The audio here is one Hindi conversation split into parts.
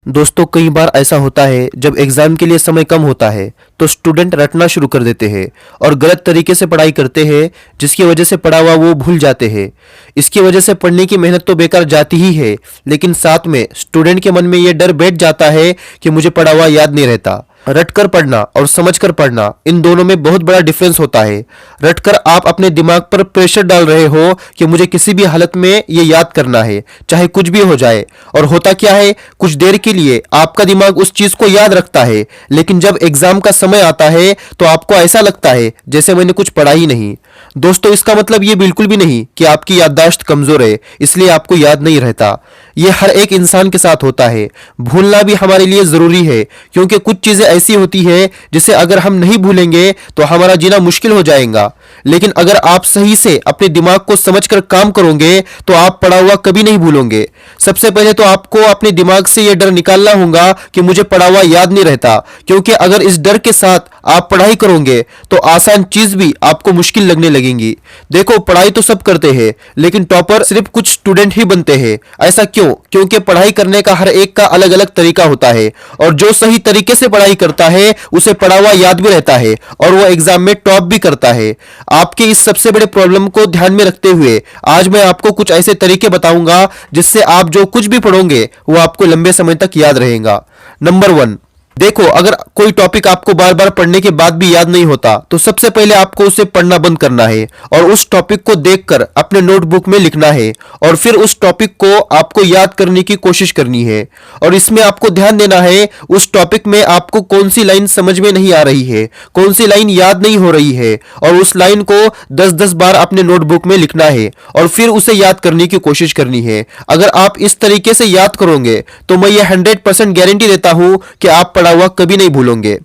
दोस्तों कई बार ऐसा होता है जब एग्जाम के लिए समय कम होता है तो स्टूडेंट रटना शुरू कर देते हैं और गलत तरीके से पढ़ाई करते हैं जिसकी वजह से पढ़ा हुआ वो भूल जाते हैं। इसकी वजह से पढ़ने की मेहनत तो बेकार जाती ही है, लेकिन साथ में स्टूडेंट के मन में ये डर बैठ जाता है कि मुझे पढ़ा हुआ याद नहीं रहता। रटकर पढ़ना और समझकर पढ़ना, इन दोनों में बहुत बड़ा डिफरेंस होता है। रटकर आप अपने दिमाग पर प्रेशर डाल रहे हो कि मुझे किसी भी हालत में ये याद करना है, चाहे कुछ भी हो जाए। और होता क्या है, कुछ देर के लिए आपका दिमाग उस चीज को याद रखता है, लेकिन जब एग्जाम का समय आता है तो आपको ऐसा लगता है जैसे मैंने कुछ पढ़ा ही नहीं। दोस्तों इसका मतलब ये बिल्कुल भी नहीं कि आपकी याददाश्त कमजोर है इसलिए आपको याद नहीं रहता। ये हर एक इंसान के साथ होता है। भूलना भी हमारे लिए जरूरी है, क्योंकि कुछ चीजें ऐसी होती है जिसे अगर हम नहीं भूलेंगे तो हमारा जीना मुश्किल हो जाएगा। लेकिन अगर आप सही से अपने दिमाग को समझकर काम करोगे तो आप पढ़ा हुआ कभी नहीं भूलोगे। सबसे पहले तो आपको अपने दिमाग से यह डर निकालना होगा कि मुझे पढ़ा हुआ याद नहीं रहता, क्योंकि अगर इस डर के साथ आप पढ़ाई करोगे तो आसान चीज भी आपको मुश्किल लगने लगेंगी। देखो, पढ़ाई तो सब करते हैं, लेकिन टॉपर सिर्फ कुछ स्टूडेंट ही बनते हैं। ऐसा क्यों? क्योंकि पढ़ाई करने का हर एक का अलग अलग तरीका होता है, और जो सही तरीके से पढ़ाई करता है उसे पढ़ा हुआ याद भी रहता है और वो एग्जाम में टॉप भी करता है। आपके इस सबसे बड़े प्रॉब्लम को ध्यान में रखते हुए आज मैं आपको कुछ ऐसे तरीके बताऊंगा जिससे आप जो कुछ भी पढ़ोगे वो आपको लंबे समय तक याद रहेगा। नंबर 1, देखो, अगर कोई टॉपिक आपको बार बार पढ़ने के बाद भी याद नहीं होता तो सबसे पहले आपको उसे पढ़ना बंद करना है और उस टॉपिक को देखकर अपने नोटबुक में लिखना है, और फिर उस टॉपिक को आपको याद करने की कोशिश करनी है। और इसमें आपको ध्यान देना है उस टॉपिक में आपको कौन सी लाइन समझ में नहीं आ रही है, कौन सी लाइन याद नहीं हो रही है, और उस लाइन को 10-10 बार अपने नोटबुक में लिखना है और फिर उसे याद करने की कोशिश करनी है। अगर आप इस तरीके से याद करोगे तो मैं ये 100% गारंटी देता हूं कि आप पढ़ा हुआ कभी नहीं भूलोगे।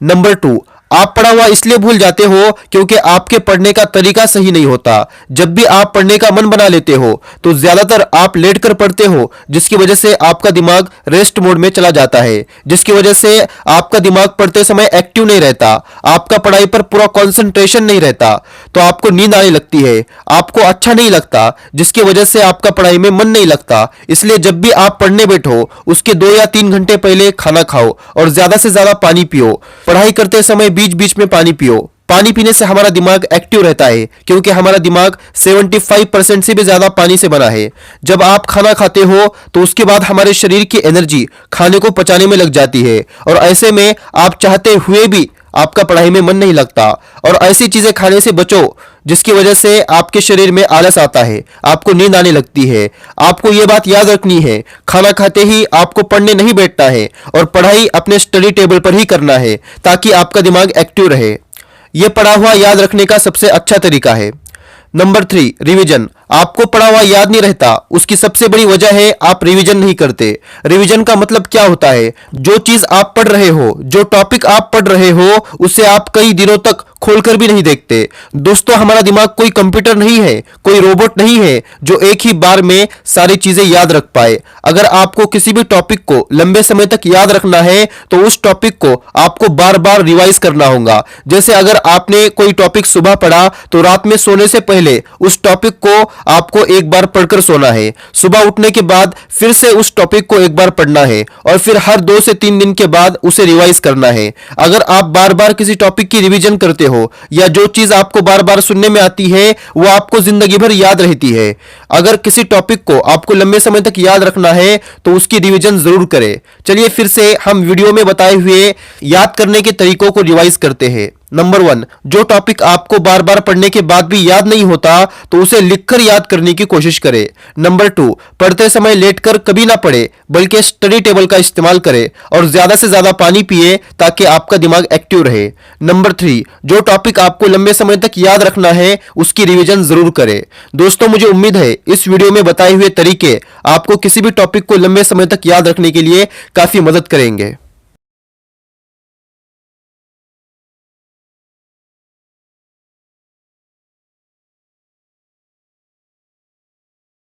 नंबर 2, आप पढ़ा हुआ इसलिए भूल जाते हो क्योंकि आपके पढ़ने का तरीका सही नहीं होता। जब भी आप पढ़ने का मन बना लेते हो तो ज्यादातर आप लेटकर पढ़ते हो, जिसकी वजह से आपका दिमाग रेस्ट मोड में चला जाता है, जिसकी वजह से आपका दिमाग पढ़ते समय एक्टिव नहीं रहता, आपका पढ़ाई पर पूरा कंसंट्रेशन नहीं रहता, तो आपको नींद आने लगती है, आपको अच्छा नहीं लगता, जिसकी वजह से आपका पढ़ाई में मन नहीं लगता। इसलिए जब भी आप पढ़ने बैठो उसके 2 या 3 घंटे पहले खाना खाओ और ज्यादा से ज्यादा पानी पियो। पढ़ाई करते समय बीच बीच में पानी पियो। पानी पीने से हमारा दिमाग एक्टिव रहता है, क्योंकि हमारा दिमाग 75% से भी ज्यादा पानी से बना है। जब आप खाना खाते हो तो उसके बाद हमारे शरीर की एनर्जी खाने को पचाने में लग जाती है, और ऐसे में आप चाहते हुए भी आपका पढ़ाई में मन नहीं लगता। और ऐसी चीजें खाने से बचो जिसकी वजह से आपके शरीर में आलस आता है, आपको नींद आने लगती है। आपको यह बात याद रखनी है, खाना खाते ही आपको पढ़ने नहीं बैठना है और पढ़ाई अपने स्टडी टेबल पर ही करना है, ताकि आपका दिमाग एक्टिव रहे। यह पढ़ा हुआ याद रखने का सबसे अच्छा तरीका है। Number 3, revision. आपको पढ़ा हुआ याद नहीं रहता, उसकी सबसे बड़ी वजह है आप रिवीजन नहीं करते। रिवीजन का मतलब क्या होता है? जो चीज आप पढ़ रहे हो, जो टॉपिक आप पढ़ रहे हो, उसे आप कई दिनों तक खोलकर भी नहीं देखते। दोस्तों, हमारा दिमाग कोई कंप्यूटर नहीं है, कोई रोबोट नहीं है जो एक ही बार में सारी चीजें याद रख पाए। अगर आपको किसी भी टॉपिक को लंबे समय तक याद रखना है तो उस टॉपिक को आपको बार बार रिवाइज करना होगा। जैसे अगर आपने कोई टॉपिक सुबह पढ़ा तो रात में सोने से पहले उस टॉपिक को आपको एक बार पढ़कर सोना है। सुबह उठने के बाद फिर से उस टॉपिक को एक बार पढ़ना है और फिर हर 2 से 3 दिन के बाद उसे रिवाइज करना है। अगर आप बार बार किसी टॉपिक की रिवीजन करते हो या जो चीज आपको बार बार सुनने में आती है वो आपको जिंदगी भर याद रहती है। अगर किसी टॉपिक को आपको लंबे समय तक याद रखना है तो उसकी रिवीजन जरूर करें। चलिए फिर से हम वीडियो में बताए हुए याद करने के तरीकों को रिवाइज करते हैं। नंबर 1, जो टॉपिक आपको बार बार पढ़ने के बाद भी याद नहीं होता तो उसे लिखकर याद करने की कोशिश करें। नंबर 2, पढ़ते समय लेटकर कभी ना पढ़े बल्कि स्टडी टेबल का इस्तेमाल करें और ज्यादा से ज्यादा पानी पिए ताकि आपका दिमाग एक्टिव रहे। नंबर 3, जो टॉपिक आपको लंबे समय तक याद रखना है उसकी रिवीजन जरूर करें। दोस्तों, मुझे उम्मीद है इस वीडियो में बताए हुए तरीके आपको किसी भी टॉपिक को लंबे समय तक याद रखने के लिए काफी मदद करेंगे।